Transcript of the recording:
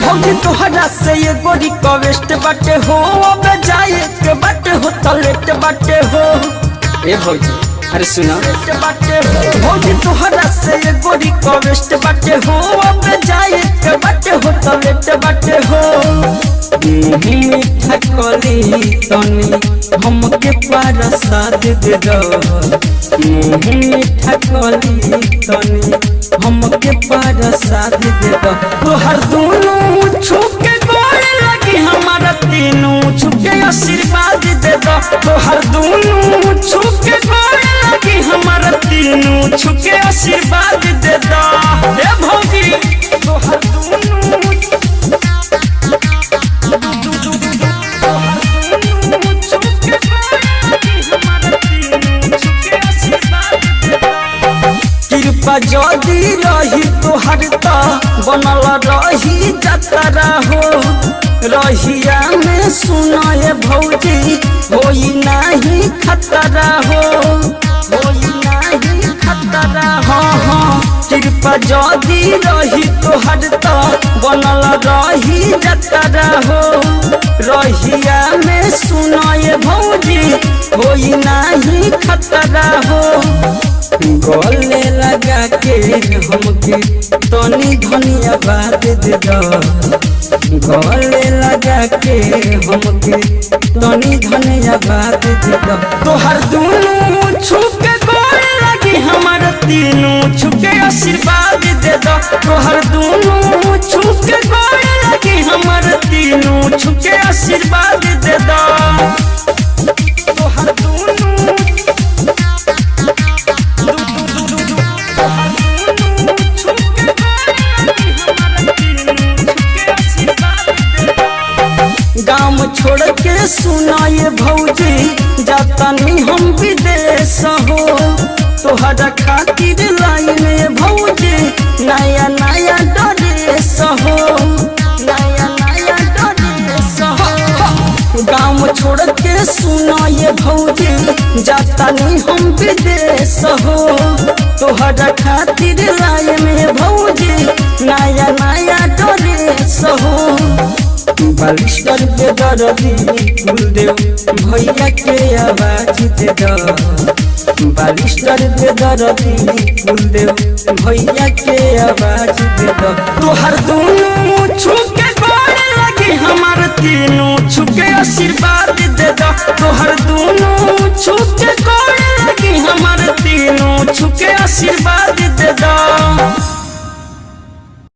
भौजी तोहरा से ये गोरी कवेस्ट बाटे हो, अब जाए के बाटे हो तलेट बाटे हो। ए भौजी अरे सुना बाटे हो, भौजी तोहरा से ये गोरी कवेस्ट बाटे हो, अब जाए के बाटे हो तलेट बाटे हो। मीठा कली तनी हमके प्रसाद दे दो, मीठा कली तनी हमके प्रसाद दे दो। तोहर दोनों छुके गोरे लगी हमारा तीनों छुके आशीर्वाद दे दो। तोहर दोनों छुके गोरे लगी हमारा तीनों छुके आशीर्वाद दे दो। ए भौजी तोहर दोनों जदी रही तोहर त बनल रही जतरा हो। रहिया में सुनाए भौजी होई नहीं खतरा हो, होई नहीं खतरा। हाँ हाँ कृपा जदी रही तोहर त बनल रही जतरा हो। रहिया में सुनाए भौजी होई नहीं खतरा हो। गले लगा के हमके तनी धन्यवाद दे दो, गले लगा के हमके तनी धन्यवाद दे दो। तोहर दोनों छुके गोरे लगी हमारा तीनों छुके आशीर्वाद दे दो। तोहर दोनों छुके गोरे लगी हमारा तीनों छुके आशीर्वाद दे दो। तोहर दोनों गाँव छोड़ के सुनाए भौजी जातनी हम विदेश हो। तोहरा खातिर लाइन भौजी नया नया ड्रेस हो, नया नया ड्रेस हो। गाँव छोड़ के सुनाए भौजी जातनी हम विदेश हो। तोहरा खातिर लाइन भौजी नया नया ड्रेस हो। बालिस्टर पे दर्दी कुलदेव भैया के आवाज दे दो, बालिस्टर पे दर्दी कुलदेव भैया के आवाज दे दो। तोहर दोनों छुके गोरे लगी हमारे तीनों छुके आशीर्वाद दे दो। तोहर दोनों छुके गोरे लगी हमारे तीनों छुके आशीर्वाद